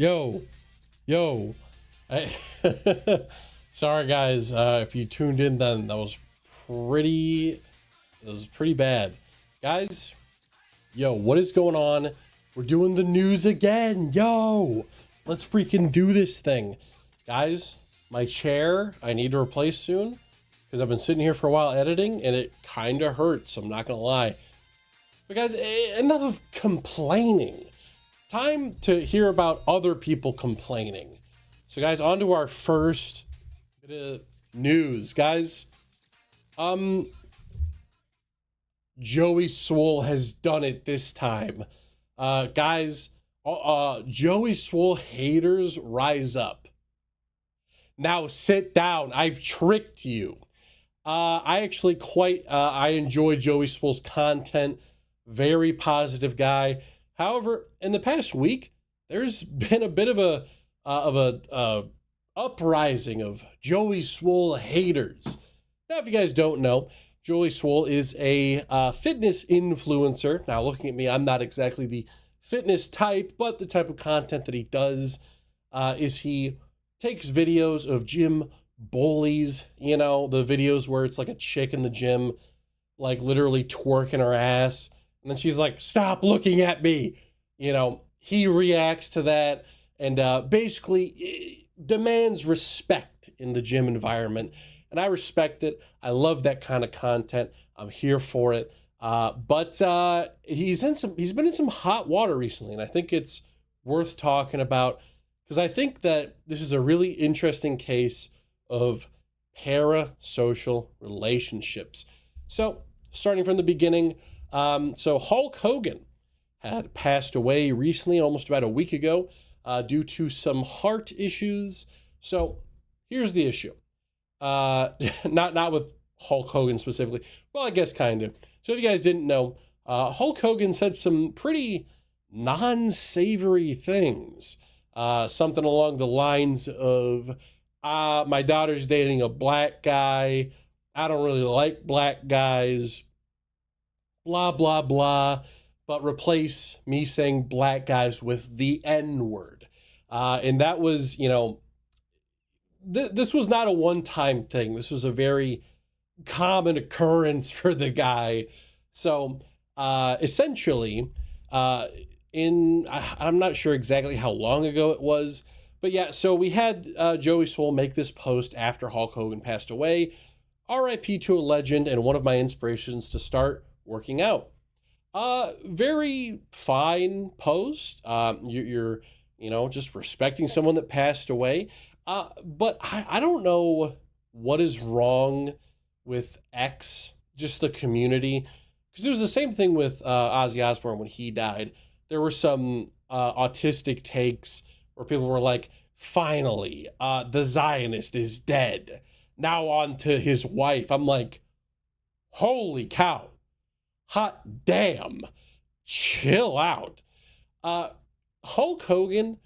Yo, yo. I- Sorry, guys. If you tuned in, then pretty. That was pretty bad, guys. Yo, what is going on? We're doing the news again. Yo, let's freaking do this thing, guys. My chair, I need to replace soon because I've been sitting here for a while editing, and it kind of hurts. I'm not gonna lie. But guys, enough of complaining. Time to hear about other people complaining. So guys, on to our first bit of news, guys. Joey Swole has done it this time. Guys, Joey Swole haters rise up. Now sit down. I've tricked you. I actually I enjoy Joey Swole's content. Very positive guy. However, in the past week, there's been a bit of a uprising of Joey Swole haters. Now, if you guys don't know, Joey Swole is a fitness influencer. Now, looking at me, I'm not exactly the fitness type, but the type of content that he does is he takes videos of gym bullies, you know, the videos where it's like a chick in the gym, like literally twerking her ass. And then she's like, stop looking at me. You know, he reacts to that and basically demands respect in the gym environment. And I respect it. I love that kind of content. I'm here for it. But he's been in some hot water recently, and I think it's worth talking about because I think that this is a really interesting case of parasocial relationships. So, starting from the beginning, so Hulk Hogan had passed away recently, almost about a week ago, due to some heart issues. So, here's the issue. Not with Hulk Hogan specifically. Well, I guess kind of. So if you guys didn't know, Hulk Hogan said some pretty non-savory things. Something along the lines of, my daughter's dating a black guy. I don't really like black guys. Blah, blah, blah. But replace me saying black guys with the N-word. And that was, you know, this was not a one-time thing. This was a very common occurrence for the guy. So essentially, I'm not sure exactly how long ago it was, but yeah, so we had Joey Swole make this post after Hulk Hogan passed away. RIP to a legend and one of my inspirations to start working out. Very fine post. You're just respecting someone that passed away. But I don't know what is wrong with X, just the community. Because it was the same thing with Ozzy Osbourne when he died. There were some autistic takes where people were like, finally, the Zionist is dead. Now on to his wife. I'm like, holy cow. Hot damn. Chill out. Hulk Hogan,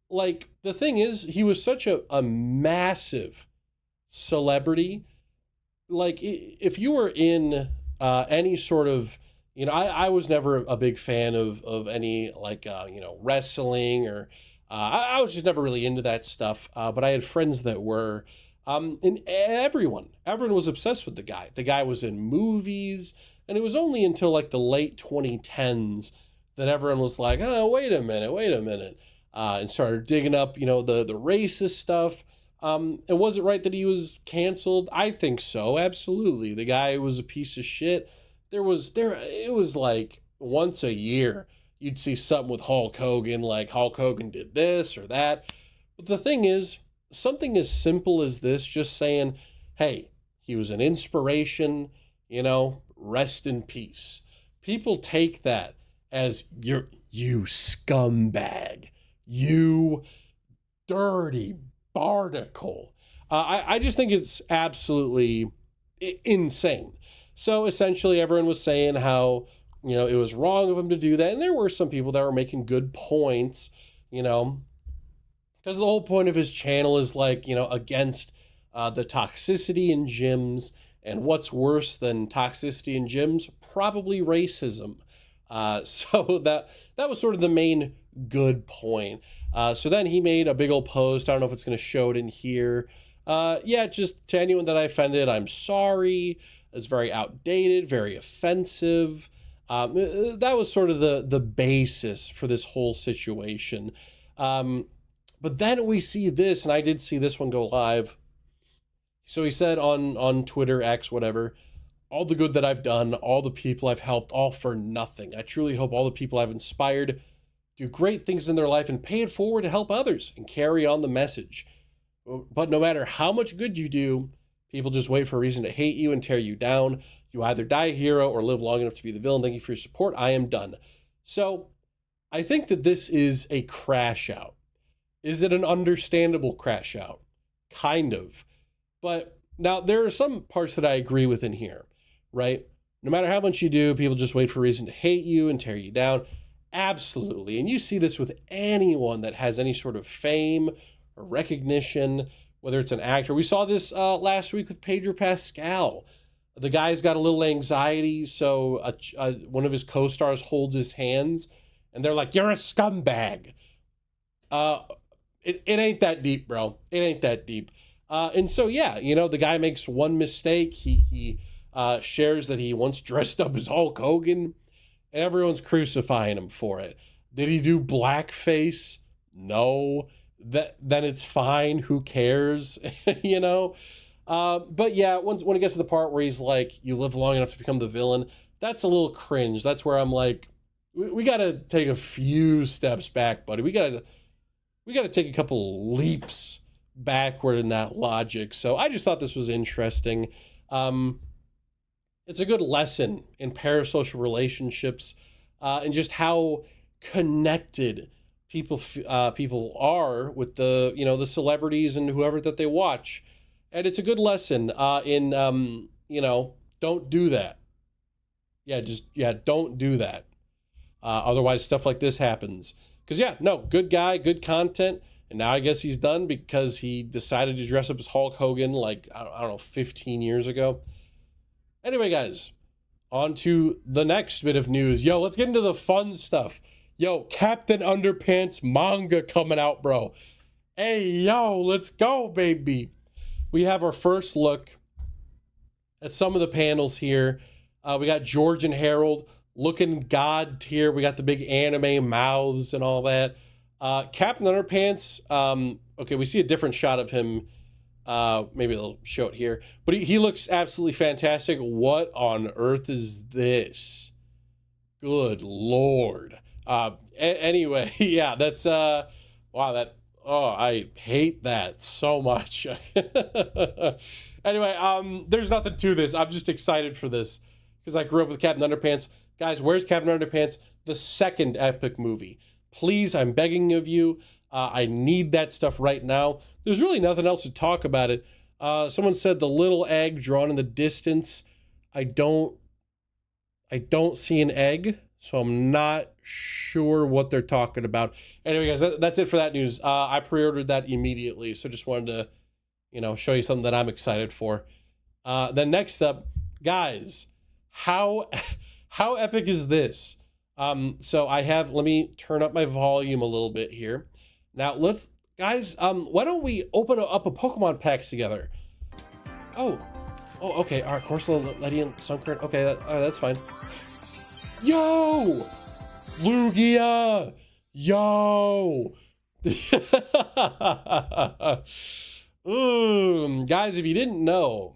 like, the thing is, he was such a massive celebrity. Like, if you were in any sort of, you know, I was never a big fan of any, like, wrestling or, I was just never really into that stuff. But I had friends that were, and everyone was obsessed with the guy. The guy was in movies, and it was only until, like, the late 2010s that everyone was like, oh, wait a minute. And started digging up, you know, the racist stuff. And was it right that he was canceled? I think so, absolutely. The guy was a piece of shit. It was like once a year you'd see something with Hulk Hogan, like Hulk Hogan did this or that. But the thing is, something as simple as this, just saying, hey, he was an inspiration, you know, rest in peace. People take that as you scumbag. You dirty barnacle. I just think it's absolutely insane. So essentially everyone was saying how, you know, it was wrong of him to do that. And there were some people that were making good points, you know, because the whole point of his channel is like, you know, against the toxicity in gyms. And what's worse than toxicity in gyms? Probably racism. So that was sort of the main good point. So then he made a big old post. I don't know if it's going to show it in here. Yeah, just to anyone that I offended, I'm sorry. It's very outdated, very offensive. That was sort of the basis for this whole situation. But then we see this, and I did see this one go live. So he said on Twitter, X, whatever, all the good that I've done, all the people I've helped, all for nothing. I truly hope all the people I've inspired do great things in their life and pay it forward to help others and carry on the message. But no matter how much good you do, people just wait for a reason to hate you and tear you down. You either die a hero or live long enough to be the villain. Thank you for your support. I am done. So I think that this is a crash out. Is it an understandable crash out? Kind of. But now there are some parts that I agree with in here, right? No matter how much you do, people just wait for a reason to hate you and tear you down. Absolutely. And you see this with anyone that has any sort of fame or recognition, whether it's an actor. We saw this last week with Pedro Pascal. The guy's got a little anxiety, so one of his co-stars holds his hands, and they're like, "You're a scumbag." It ain't that deep, bro. It ain't that deep. And so, yeah, you know, the guy makes one mistake. He shares that he once dressed up as Hulk Hogan, and everyone's crucifying him for it. Did he do blackface? No. Then it's fine. Who cares? You know? But yeah, when it gets to the part where he's like, you live long enough to become the villain, that's a little cringe. That's where I'm like, we got to take a few steps back, buddy. We got to take a couple leaps backward in that logic. So I just thought this was interesting. It's a good lesson in parasocial relationships and just how connected people are with the celebrities and whoever that they watch. And it's a good lesson in don't do that. Don't do that. Otherwise, stuff like this happens. Because, good guy, good content. And now I guess he's done because he decided to dress up as Hulk Hogan like, I don't know, 15 years ago. Anyway, guys, on to the next bit of news. Yo, let's get into the fun stuff. Yo, Captain Underpants manga coming out, bro. Hey, yo, let's go, baby. We have our first look at some of the panels here. We got George and Harold looking god tier. We got the big anime mouths and all that. Captain Underpants, okay, we see a different shot of him. Maybe they'll show it here. But he looks absolutely fantastic. What on earth is this? Good Lord. Anyway, yeah, that's, wow, I hate that so much. Anyway, there's nothing to this. I'm just excited for this because I grew up with Captain Underpants. Guys, where's Captain Underpants? The second epic movie. Please, I'm begging of you. I need that stuff right now. There's really nothing else to talk about it. Someone said the little egg drawn in the distance. I don't see an egg, so I'm not sure what they're talking about. Anyway, guys, that's it for that news. I pre-ordered that immediately, so just wanted to, show you something that I'm excited for. Then next up, guys, how epic is this? So let me turn up my volume a little bit here. Now guys, why don't we open up a Pokemon pack together? Oh, okay. All right, Corsola, Ledian, Sunkern. Okay, that's fine. Yo! Lugia! Yo! Guys, if you didn't know,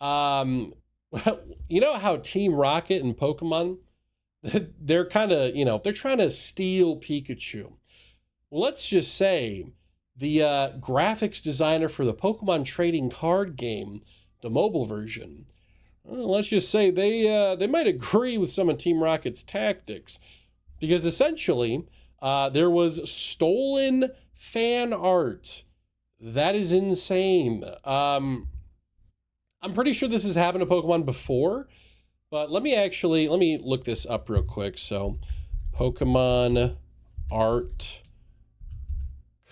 you know how Team Rocket and Pokemon, they're kind of, they're trying to steal Pikachu. Well, let's just say the graphics designer for the Pokemon trading card game, the mobile version, let's just say they might agree with some of Team Rocket's tactics, because essentially there was stolen fan art. That is insane. I'm pretty sure this has happened to Pokemon before, but let me look this up real quick. So Pokemon art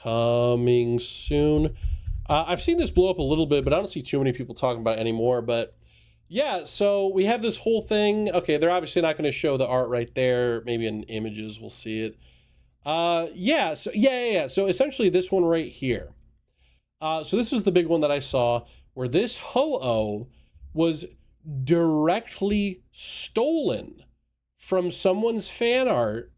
coming soon. I've seen this blow up a little bit, but I don't see too many people talking about it anymore. But yeah, so we have this whole thing. Okay, they're obviously not going to show the art right there. Maybe in images we'll see it. Yeah. So essentially this one right here. So this was the big one that I saw where this Ho-Oh was directly stolen from someone's fan art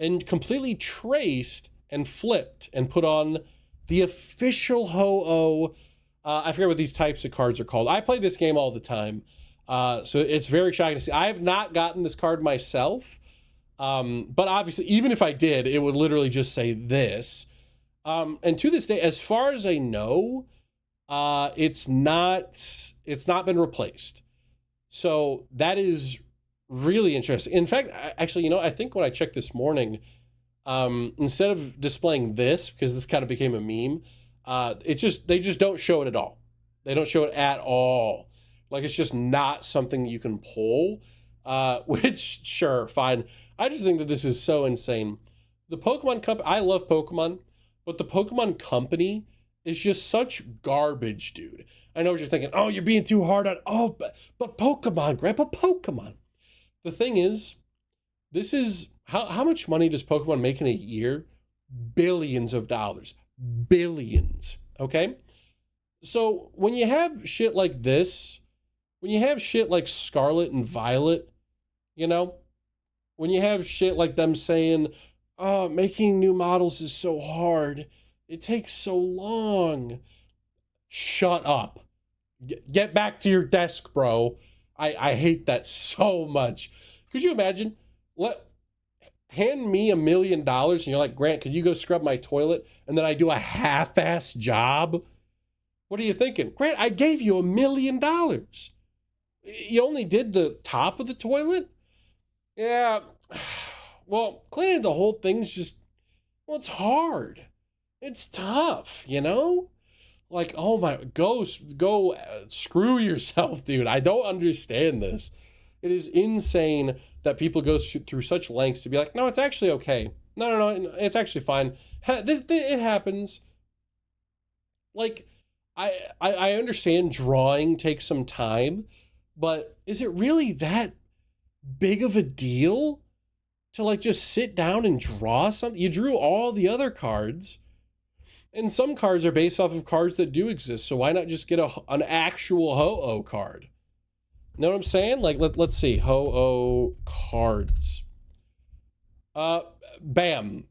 and completely traced and flipped and put on the official Ho-Oh. I forget what these types of cards are called. I play this game all the time. So it's very shocking to see. I have not gotten this card myself. But obviously, even if I did, it would literally just say this. And to this day, as far as I know, it's not been replaced. So that is really interesting. In fact, actually, I think when I checked this morning, instead of displaying this, because this kind of became a meme, they just don't show it at all. They don't show it at all. Like, it's just not something you can pull, which, sure, fine. I just think that this is so insane. The Pokemon Company, I love Pokemon, but the Pokemon Company is just such garbage, dude. I know what you're thinking. Oh, you're being too hard on, but Pokemon, Grandpa, Pokemon. The thing is, this is, how much money does Pokemon make in a year? Billions of dollars. Billions, okay? So when you have shit like this, when you have shit like Scarlet and Violet, when you have shit like them saying, oh, making new models is so hard, it takes so long. Shut up. Get back to your desk, bro. I hate that so much. Could you imagine? Hand me $1 million and you're like, Grant, could you go scrub my toilet? And then I do a half-ass job? What are you thinking? Grant, I gave you $1 million. You only did the top of the toilet? Yeah. Well, cleaning the whole thing's just, it's hard. It's tough, Like, oh my, go screw yourself, dude. I don't understand this. It is insane that people go through such lengths to be like, no, it's actually okay. No, it's actually fine. It happens. Like, I understand drawing takes some time, but is it really that big of a deal to like just sit down and draw something? You drew all the other cards, and some cards are based off of cards that do exist, so why not just get an actual Ho-Oh card? Know what I'm saying? Like, let's see. Ho-Oh cards. Bam.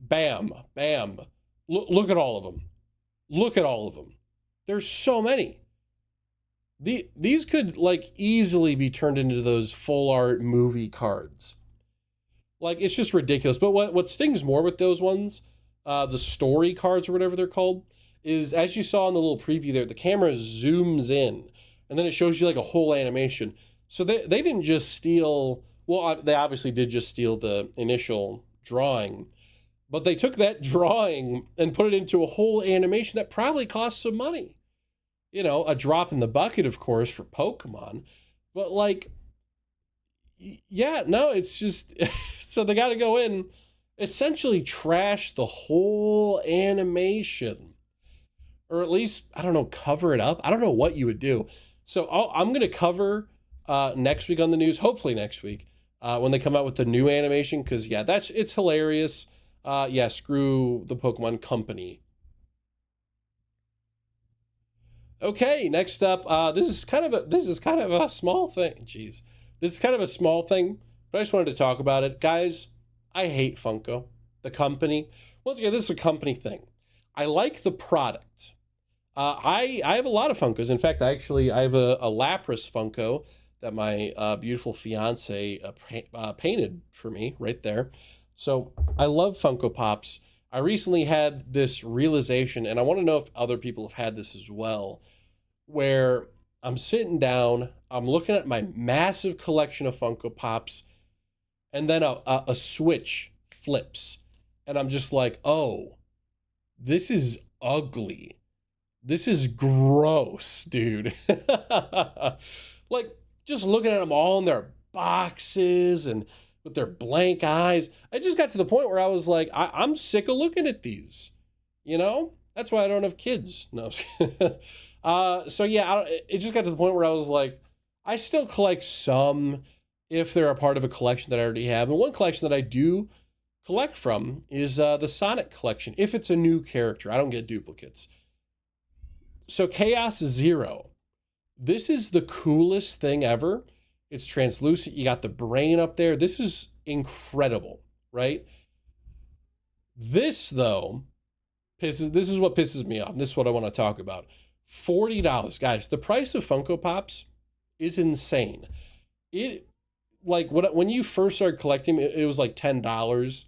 Look at all of them. Look at all of them. There's so many. These could, like, easily be turned into those full art movie cards. Like, it's just ridiculous. But what stings more with those ones, the story cards or whatever they're called, is, as you saw in the little preview there, the camera zooms in, and then it shows you, like, a whole animation. So they didn't just steal, well, they obviously did just steal the initial drawing, but they took that drawing and put it into a whole animation that probably cost some money. A drop in the bucket, of course, for Pokemon. But, like, yeah, no, it's just, so they got to go in, essentially trash the whole animation. Or at least, I don't know, cover it up. I don't know what you would do. So I'm going to cover next week on the news, hopefully next week, when they come out with the new animation, because, yeah, it's hilarious. Yeah, screw the Pokemon Company. Okay, next up, this is kind of a small thing. Jeez. This is kind of a small thing, but I just wanted to talk about it. Guys, I hate Funko, the company. Once again, this is a company thing. I like the product. I have a lot of Funkos. In fact, I have a Lapras Funko that my beautiful fiance painted for me right there. So I love Funko Pops. I recently had this realization, and I want to know if other people have had this as well, where I'm sitting down, I'm looking at my massive collection of Funko Pops, and then a switch flips, and I'm just like, oh, this is ugly. This is gross, dude. Like, just looking at them all in their boxes and with their blank eyes. I just got to the point where I was like, I'm sick of looking at these. That's why I don't have kids. No. So yeah, it just got to the point where I was like, I still collect some if they're a part of a collection that I already have. And one collection that I do collect from is the Sonic collection. If it's a new character, I don't get duplicates. So Chaos Zero. This is the coolest thing ever. It's translucent. You got the brain up there. This is incredible, right? This, though, this is what pisses me off. This is what I want to talk about. $40. Guys, the price of Funko Pops is insane. It, like, when you first started collecting, it was like $10.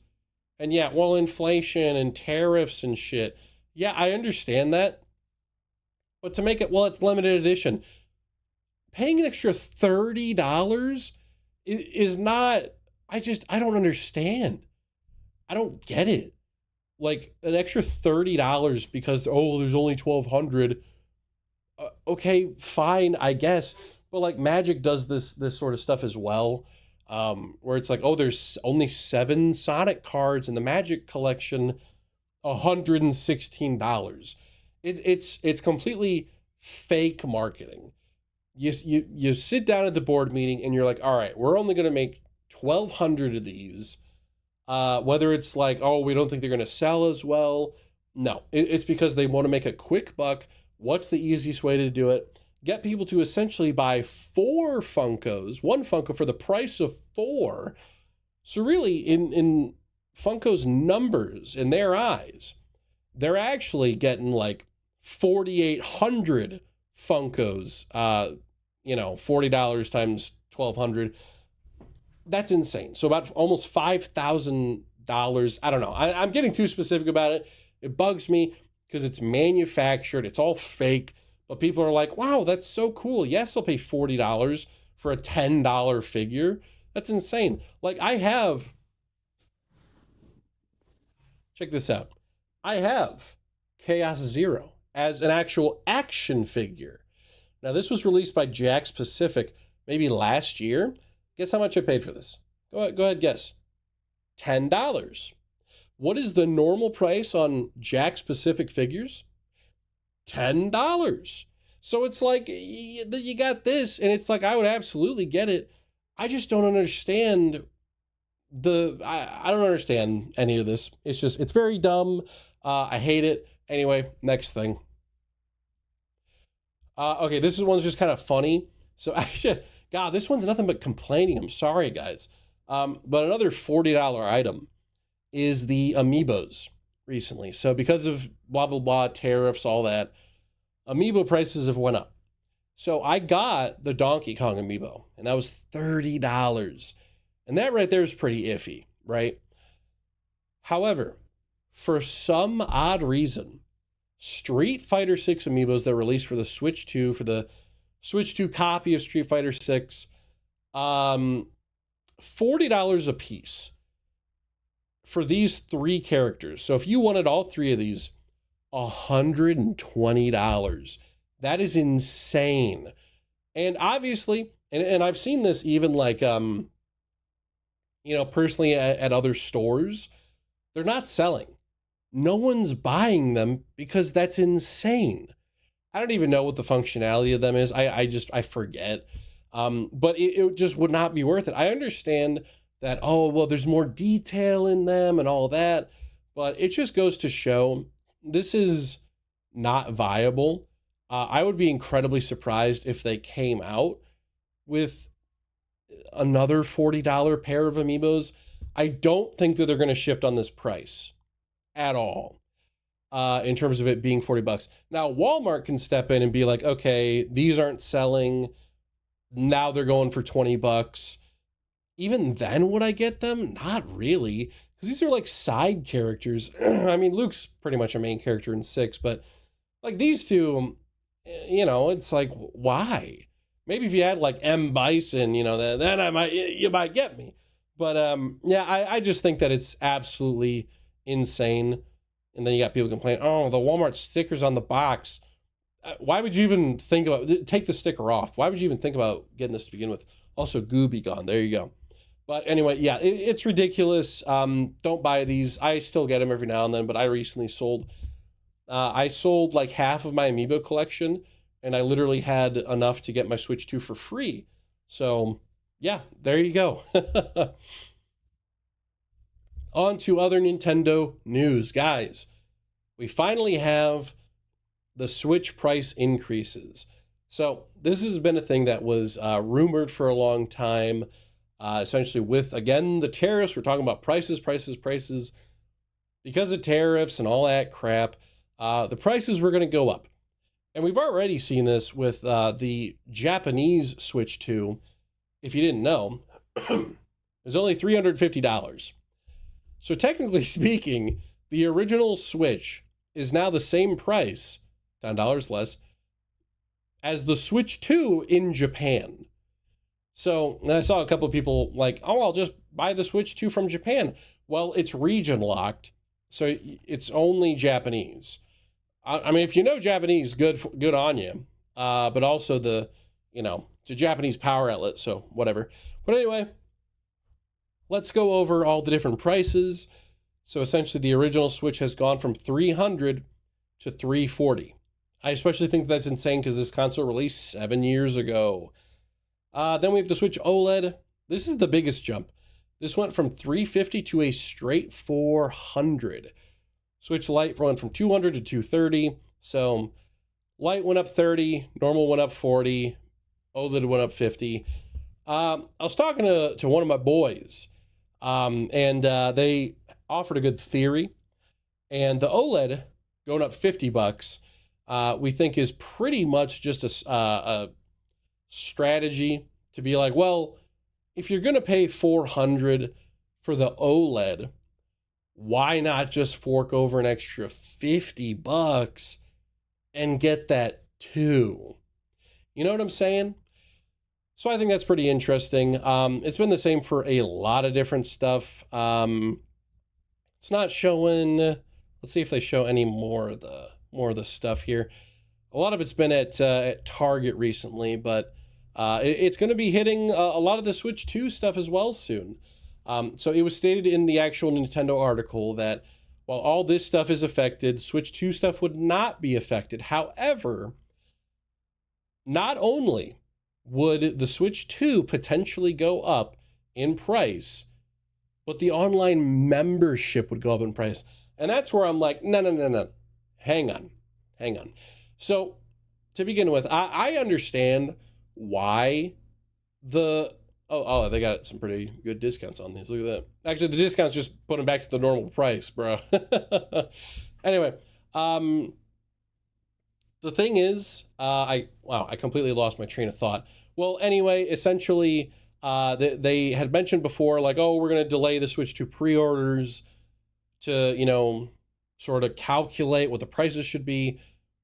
And yeah, well, inflation and tariffs and shit. Yeah, I understand that. But to make it, well, it's limited edition. Paying an extra $30 is not, I don't understand. I don't get it. Like an extra $30 because, oh, there's only 1,200. Okay, fine, I guess. But like Magic does this sort of stuff as well. Where it's like, oh, there's only 7 Sonic cards in the Magic collection, $116. It's completely fake marketing. You sit down at the board meeting and you're like, all right, we're only going to make 1,200 of these. Whether it's like, oh, we don't think they're going to sell as well. No, it's because they want to make a quick buck. What's the easiest way to do it? Get people to essentially buy 4 Funkos, 1 Funko for the price of 4. So really, in Funko's numbers, in their eyes, they're actually getting like 4,800 Funkos, $40 times 1,200. That's insane. So about almost $5,000. I don't know. I'm getting too specific about it. It bugs me because it's manufactured. It's all fake. But people are like, wow, that's so cool. Yes, I'll pay $40 for a $10 figure. That's insane. Like check this out. I have Chaos Zero as an actual action figure. Now, this was released by Jakks Pacific maybe last year. Guess how much I paid for this? Go ahead, guess. $10. What is the normal price on Jakks Pacific figures? $10. So it's like, you got this, and it's like, I would absolutely get it. I just don't understand I don't understand any of this. It's very dumb. I hate it. Anyway, next thing. Okay, this one's just kind of funny. So actually, God, this one's nothing but complaining. I'm sorry, guys. But another $40 item is the Amiibos recently. So because of blah, blah, blah, tariffs, all that, Amiibo prices have went up. So I got the Donkey Kong Amiibo, and that was $30. And that right there is pretty iffy, right? However, for some odd reason, Street Fighter 6 Amiibos that were released for the Switch 2, for the Switch 2 copy of Street Fighter 6, $40 a piece for these 3 characters. So if you wanted all 3 of these, $120. That is insane. And obviously, and I've seen this even like, personally at other stores, they're not selling. No one's buying them because that's insane. I don't even know what the functionality of them is. I forget. But it just would not be worth it. I understand that, oh, well, there's more detail in them and all that, but it just goes to show this is not viable. I would be incredibly surprised if they came out with another $40 pair of Amiibos. I don't think that they're going to shift on this price at all, in terms of it being $40. Now, Walmart can step in and be like, okay, these aren't selling. Now they're going for $20. Even then, would I get them? Not really, because these are like side characters. I mean, Luke's pretty much a main character in 6, but like these two, it's like, why? Maybe if you had like M. Bison, then you might get me. But yeah, I just think that it's absolutely insane. And then you got people complaining, oh, the Walmart stickers on the box. Why would you even think about, take the sticker off? Why would you even think about getting this to begin with? Also, Gooby gone. There you go. But anyway, yeah, it's ridiculous. Don't buy these. I still get them every now and then, but I recently sold. I sold like half of my Amiibo collection, and I literally had enough to get my Switch 2 for free. So, yeah, there you go. On to other Nintendo news, guys. We finally have the Switch price increases. So this has been a thing that was rumored for a long time, essentially with, again, the tariffs. We're talking about prices. Because of tariffs and all that crap, the prices were going to go up. And we've already seen this with the Japanese Switch 2. If you didn't know, it's only $350. So technically speaking, the original Switch is now the same price, $10 less, as the Switch 2 in Japan. So I saw a couple of people like, oh, I'll just buy the Switch 2 from Japan. Well, it's region locked, so it's only Japanese. I mean, if you know Japanese, good on you. But also it's a Japanese power outlet, so whatever. But anyway, let's go over all the different prices. So essentially, the original Switch has gone from $300 to $340. I especially think that's insane because this console released 7 years ago. Then we have the Switch OLED. This is the biggest jump. This went from $350 to a straight $400. Switch Lite went from $200 to $230. So Lite went up $30, normal went up $40, OLED went up $50. I was talking to one of my boys, and they offered a good theory. And the OLED going up $50, we think is pretty much just a strategy to be like, well, if you're going to pay $400 for the OLED, why not just fork over an extra $50 and get that too? You know what I'm saying? So I think that's pretty interesting. It's been the same for a lot of different stuff. It's not showing. Let's see if they show any more of the stuff here. A lot of it's been at Target recently, but it's going to be hitting a lot of the Switch 2 stuff as well soon. So it was stated in the actual Nintendo article that while all this stuff is affected, Switch 2 stuff would not be affected. However, not only would the Switch 2 potentially go up in price, but the online membership would go up in price. And that's where I'm like, no. Hang on. So to begin with, I understand why they got some pretty good discounts on these. Look at that. Actually, the discounts just put them back to the normal price, bro. Anyway, the thing is, I completely lost my train of thought. Well, anyway, essentially, they had mentioned before, like, oh, we're going to delay the Switch 2 pre-orders to, sort of calculate what the prices should be.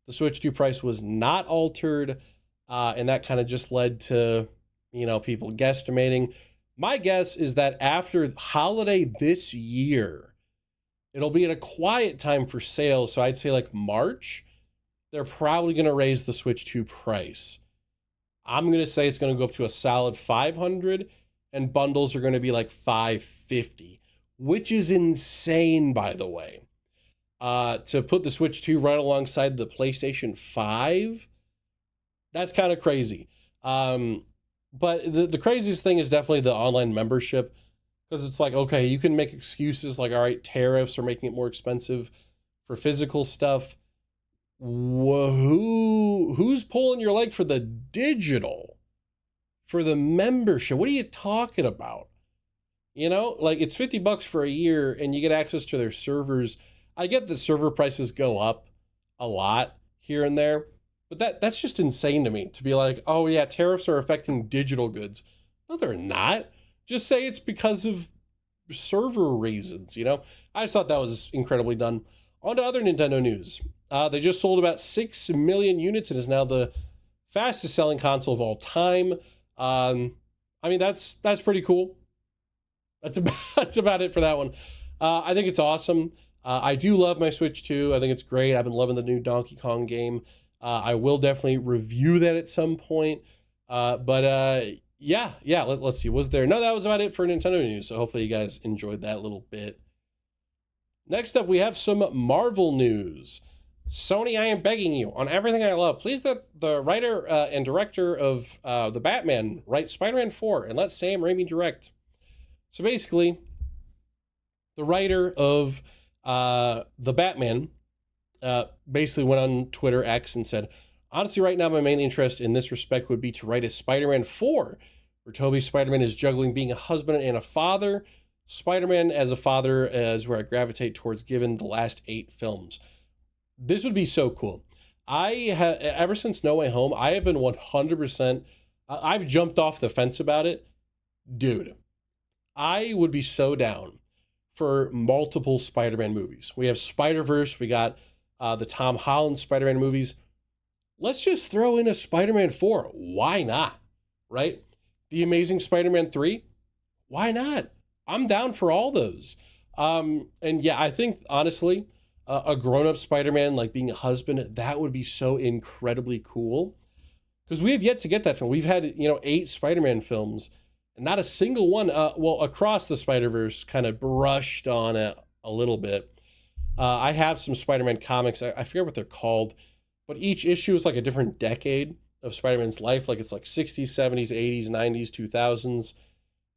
The Switch 2 price was not altered, and that kind of just led to, people guesstimating. My guess is that after holiday this year, it'll be at a quiet time for sales. So I'd say like March, they're probably going to raise the Switch 2 price. I'm going to say it's going to go up to a solid $500, and bundles are going to be like $550, which is insane, by the way. To put the Switch 2 right alongside the PlayStation 5, that's kind of crazy. But the craziest thing is definitely the online membership, because it's like, okay, you can make excuses like, all right, tariffs are making it more expensive for physical stuff. Who's pulling your leg for the digital, for the membership? What are you talking about? Like it's $50 for a year and you get access to their servers. I get the server prices go up a lot here and there, but that's just insane to me to be like, oh yeah, tariffs are affecting digital goods. No, they're not. Just say it's because of server reasons, I just thought that was incredibly done. On to other Nintendo news. They just sold about 6 million units and is now the fastest selling console of all time. That's pretty cool. That's about it for that one. I think it's awesome. I do love my Switch 2. I think it's great. I've been loving the new Donkey Kong game. I will definitely review that at some point. Let's see. No, that was about it for Nintendo news. So hopefully you guys enjoyed that little bit. Next up, we have some Marvel news. Sony, I am begging you, on everything I love, please let the writer and director of the Batman write Spider-Man 4 and let Sam Raimi direct. So basically, the writer of The Batman, basically went on Twitter X and said, honestly, right now, my main interest in this respect would be to write a Spider-Man 4, where Tobey Spider-Man is juggling being a husband and a father. Spider-Man as a father is where I gravitate towards given the last 8 films. This would be so cool. Ever since No Way Home, I have been 100%, I've jumped off the fence about it. Dude, I would be so down for multiple Spider-Man movies. We have Spider-Verse, we got the Tom Holland Spider-Man movies. Let's just throw in a Spider-Man 4. Why not? Right? The Amazing Spider-Man 3. Why not? I'm down for all those. And yeah, I think, honestly, a grown-up Spider-Man, like being a husband, that would be so incredibly cool. Because we have yet to get that film. We've had, 8 Spider-Man films, and not a single one, Across the Spider-Verse kind of brushed on it a little bit. I have some Spider-Man comics. I forget what they're called, but each issue is like a different decade of Spider-Man's life. Like it's like 60s, 70s, 80s, 90s, 2000s.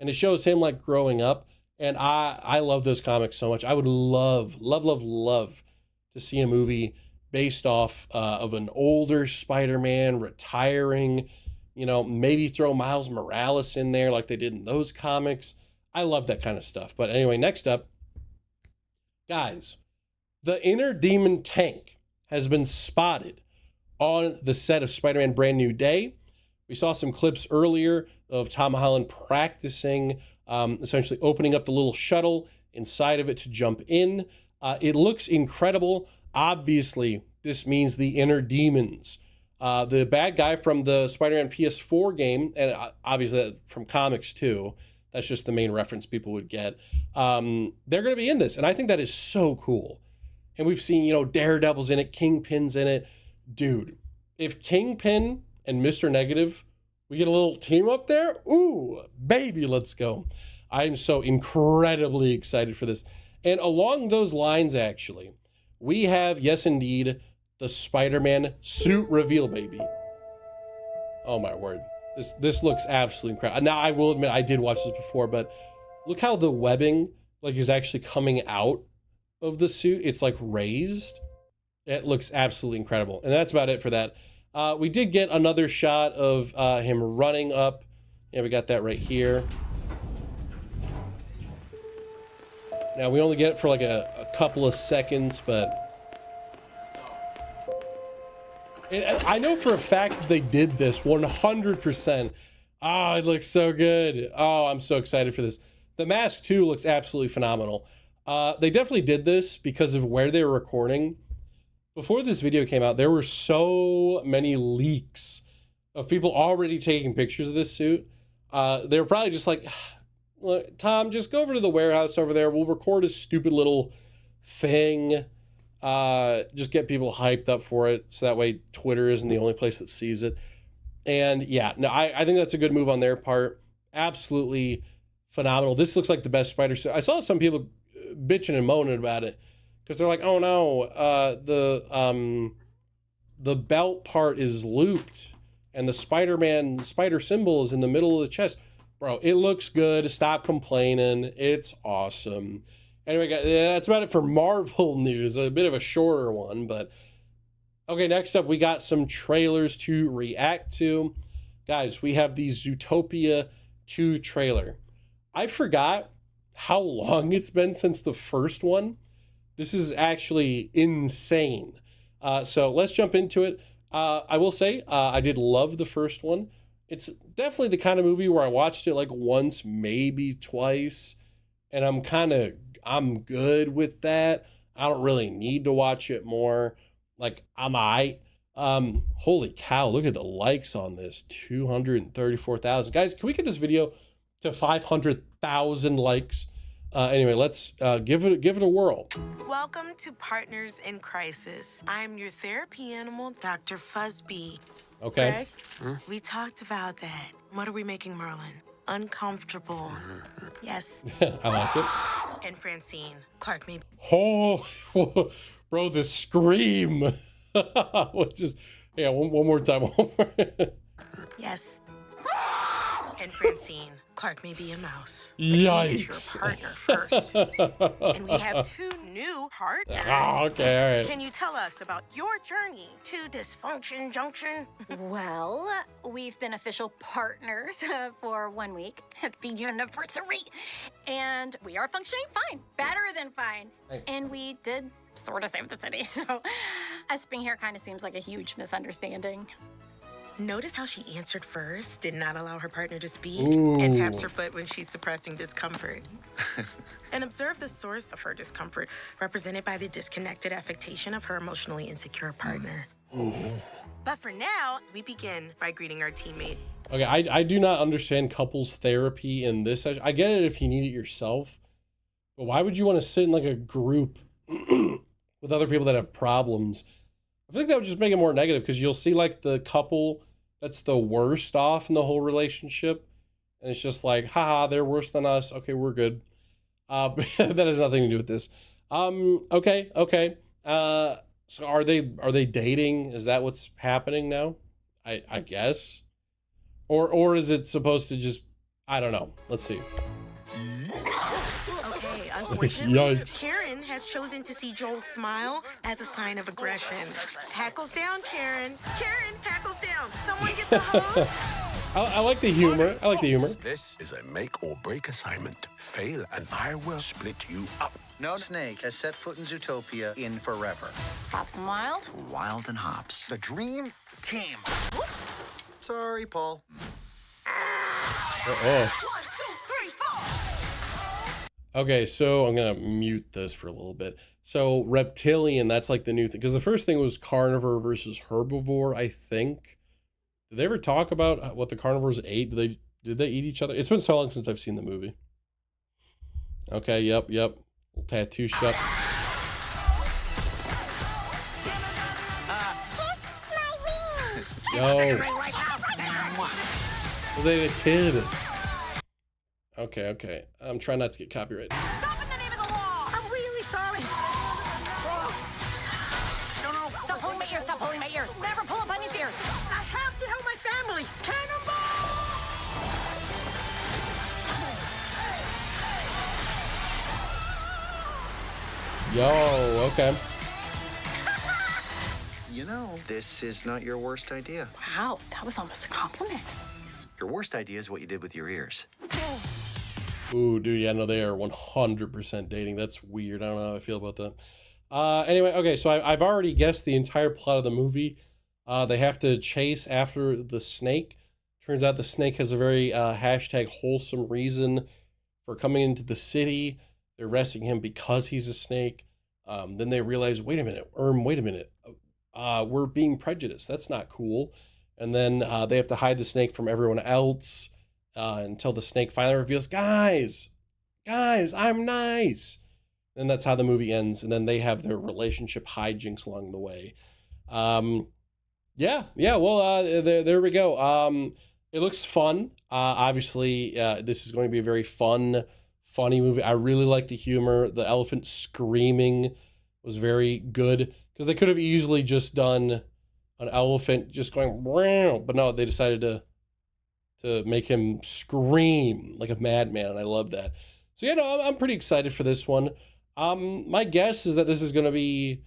And it shows him like growing up. And I love those comics so much. I would love to see a movie based off of an older Spider-Man retiring, maybe throw Miles Morales in there like they did in those comics. I love that kind of stuff. But anyway, next up, guys, the Inner Demon tank has been spotted on the set of Spider-Man Brand New Day. We saw some clips earlier of Tom Holland practicing, essentially opening up the little shuttle inside of it to jump in. It looks incredible. Obviously, this means the Inner Demons. The bad guy from the Spider-Man PS4 game, and obviously from comics too, that's just the main reference people would get. They're going to be in this, and I think that is so cool. And we've seen, Daredevil's in it, Kingpin's in it. Dude, if Kingpin and Mr. Negative, we get a little team up there, ooh, baby, let's go. I'm so incredibly excited for this. And along those lines, actually, we have, yes, indeed, the Spider-Man suit reveal, baby. Oh, my word. This looks absolutely incredible. Now, I will admit, I did watch this before, but look how the webbing, is actually coming out of the suit. It's, raised. It looks absolutely incredible. And that's about it for that. We did get another shot of him running up. Yeah, we got that right here. Now, we only get it for a couple of seconds, but I know for a fact that they did this 100%. Oh, it looks so good. Oh, I'm so excited for this. The mask, too, looks absolutely phenomenal. They definitely did this because of where they were recording. Before this video came out, there were so many leaks of people already taking pictures of this suit. They were probably just like, look, Tom, just go over to the warehouse over there. We'll record a stupid little thing. Just get people hyped up for it. So that way Twitter isn't the only place that sees it. And yeah, no, I think that's a good move on their part. Absolutely phenomenal. This looks like the best spider suit. I saw some people bitching and moaning about it because they're like, oh no, the belt part is looped and the spider symbol is in the middle of the chest. Bro, it looks good. Stop complaining. It's awesome. Anyway, guys, that's about it for Marvel news. A bit of a shorter one, but okay, next up, we got some trailers to react to. Guys, we have the Zootopia 2 trailer. I forgot how long it's been since the first one. This is actually insane. So let's jump into it. I will say, I did love the first one. It's definitely the kind of movie where I watched it once, maybe twice, and I'm good with that. I don't really need to watch it more. I'm alright. Holy cow, look at the likes on this. 234,000. Guys, can we get this video to 500,000 likes? Anyway, let's give it a whirl. Welcome to Partners in Crisis. I'm your therapy animal, Dr. Fuzzbee. Okay. Greg, we talked about that. What are we making Merlin? Uncomfortable. Yes. I like it. And Francine, Clark, maybe. Oh, bro, the scream. One more time. Yes. And Francine, Clark may be a mouse, but he is your Yikes. partner first. And we have 2 new partners. Oh, okay, all right. Can you tell us about your journey to Dysfunction Junction? Well, we've been official partners for 1 week. Happy anniversary. And we are functioning fine. Better than fine. Hey. And we did sort of save the city. So us being here kind of seems like a huge misunderstanding. Notice how she answered first, did not allow her partner to speak, Ooh. and taps her foot when she's suppressing discomfort. And observe the source of her discomfort, represented by the disconnected affectation of her emotionally insecure partner. Ooh. But for now, we begin by greeting our teammate. Okay, I do not understand couples therapy in this session. I get it if you need it yourself, but why would you want to sit in like a group with other people that have problems? I think that would just make it more negative, because you'll see like the couple that's the worst off in the whole relationship, and it's just like, haha, they're worse than us. Okay, we're good. That has nothing to do with this. Okay. So are they dating? Is that what's happening now? I guess. Or is it supposed to just, I don't know. Let's see. Okay, unfortunately, Yikes. Karen has chosen to see Joel's smile as a sign of aggression. Hackles down, Karen. Karen, hackles down. Someone get the hose. I like the humor. I like the humor. This is a make or break assignment. Fail and I will split you up. No snake has set foot in Zootopia in forever. Hops and Wild. Wild and Hops. The dream team. Sorry, Paul. Uh-oh. Okay, so I'm going to mute this for a little bit. So reptilian, that's like the new thing. Because the first thing was carnivore versus herbivore, I think. Did they ever talk about what the carnivores ate? Did they eat each other? It's been so long since I've seen the movie. Okay, yep. Little tattoo shop. Yo. Well, they had a kid. Okay. I'm trying not to get copyrighted. Stop in the name of the law! I'm really sorry. No. Stop pulling my ears. Stop pulling my ears. Never pull up on his ears. I have to help my family. Cannonball! Yo, okay. You know, this is not your worst idea. Wow, that was almost a compliment. Your worst idea is what you did with your ears. Ooh, dude, yeah, no, they are 100% dating. That's weird. I don't know how I feel about that. Anyway, okay, so I've already guessed the entire plot of the movie. They have to chase after the snake. Turns out the snake has a very hashtag wholesome reason for coming into the city. They're arresting him because he's a snake. Then they realize, wait a minute. We're being prejudiced. That's not cool. And then they have to hide the snake from everyone else until the snake finally reveals, guys, I'm nice. And that's how the movie ends. And then they have their relationship hijinks along the way. Well, there we go. It looks fun. Obviously, this is going to be a very funny movie. I really like the humor. The elephant screaming was very good, because they could have easily just done an elephant just going, but no, they decided to make him scream like a madman, and I love that. So yeah, no, I'm pretty excited for this one. My guess is that this is going to be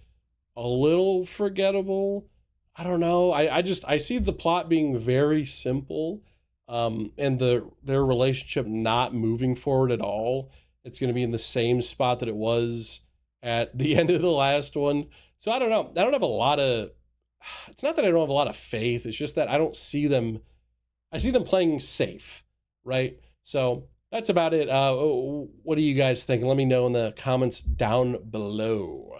a little forgettable. I don't know. I see the plot being very simple, and their relationship not moving forward at all. It's going to be in the same spot that it was at the end of the last one. So I don't know. I don't have a lot of, it's not that I don't have a lot of faith. It's just that I don't see them, I see them playing safe, right? So that's about it. What do you guys think? Let me know in the comments down below.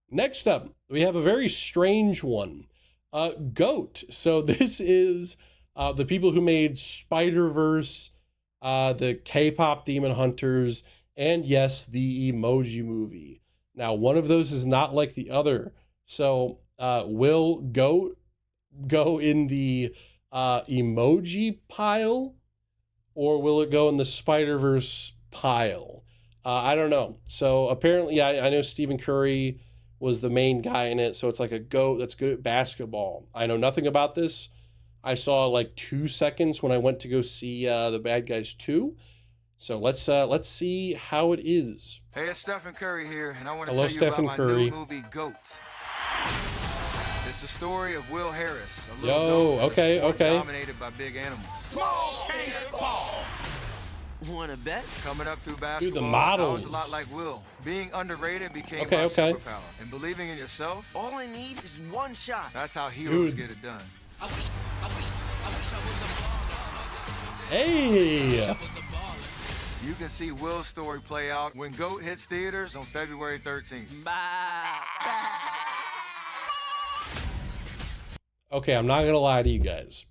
Next up, we have a very strange one. Goat. So this is the people who made Spider-Verse, the K-pop Demon Hunters, and yes, the Emoji Movie. Now, one of those is not like the other. So will Goat go in the emoji pile, or will it go in the Spider-Verse pile? I don't know. So apparently, I know Stephen Curry was the main guy in it. So it's like a goat that's good at basketball. I know nothing about this. I saw like 2 seconds when I went to go see The Bad Guys 2. So let's see how it is. Hey, it's Stephen Curry here, and I want to Hello, tell you Stephen about Curry. my new movie, GOAT. It's the story of Will Harris, a Yo, little goat okay, in a sport okay. dominated by big animals. Small tennis ball. Wanna bet? Coming up through Dude, basketball, the models. I was a lot like Will. Being underrated became Okay, my okay. superpower. And believing in yourself, All I need is one shot. that's how heroes Dude. get it done. I wish I was Hey, You can see Will's story play out when GOAT hits theaters on February 13th. okay, I'm not gonna lie to you guys.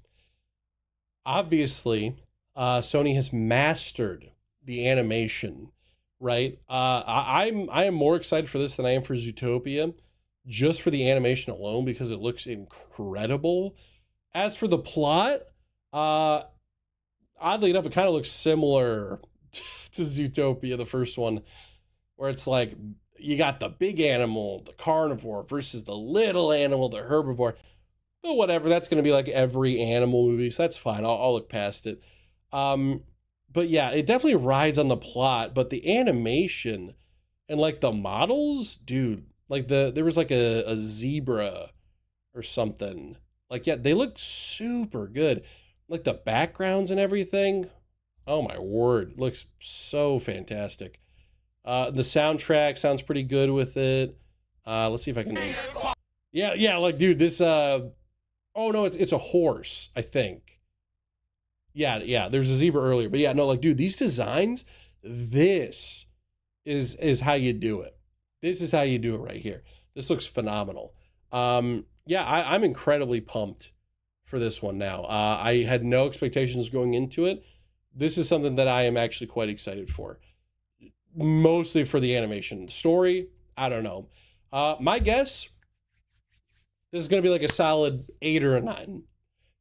Obviously, Sony has mastered the animation, right? I am more excited for this than I am for Zootopia, just for the animation alone because it looks incredible. As for the plot, oddly enough, it kind of looks similar to Zootopia, the first one, where it's like you got the big animal, the carnivore, versus the little animal, the herbivore. But whatever, that's going to be like every animal movie, so that's fine. I'll look past it. But yeah, it definitely rides on the plot, but the animation and like the models, dude, like there was like a zebra or something. Like, yeah, they look super good. Like the backgrounds and everything. Oh my word, it looks so fantastic. The soundtrack sounds pretty good with it. Let's see if I can. Yeah, like dude, this oh no, it's a horse, I think. Yeah, there's a zebra earlier, but yeah, no, like dude, these designs, this is how you do it. This is how you do it right here. This looks phenomenal. Yeah, I'm incredibly pumped for this one now. I had no expectations going into it. This is something that I am actually quite excited for. Mostly for the animation. Story, I don't know. My guess, this is going to be like a solid 8 or a 9.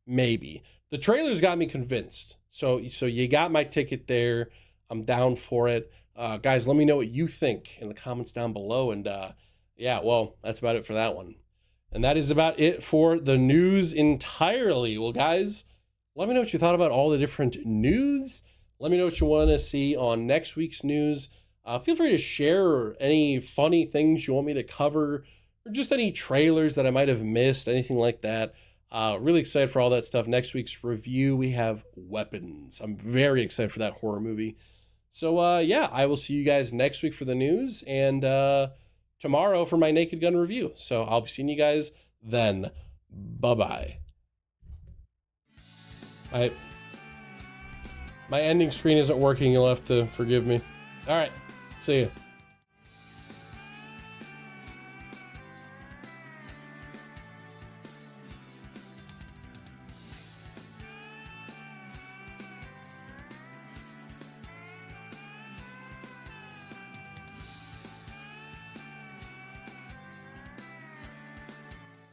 Maybe. The trailers got me convinced. So you got my ticket there. I'm down for it. Guys, let me know what you think in the comments down below. And yeah, well, that's about it for that one. And that is about it for the news entirely. Well, guys, let me know what you thought about all the different news. Let me know what you want to see on next week's news. Feel free to share any funny things you want me to cover or just any trailers that I might have missed, anything like that. Really excited for all that stuff. Next week's review, we have Weapons. I'm very excited for that horror movie. So, yeah, I will see you guys next week for the news and tomorrow for my Naked Gun review. So I'll be seeing you guys then. Bye-bye. My ending screen isn't working. You'll have to forgive me. All right. See you.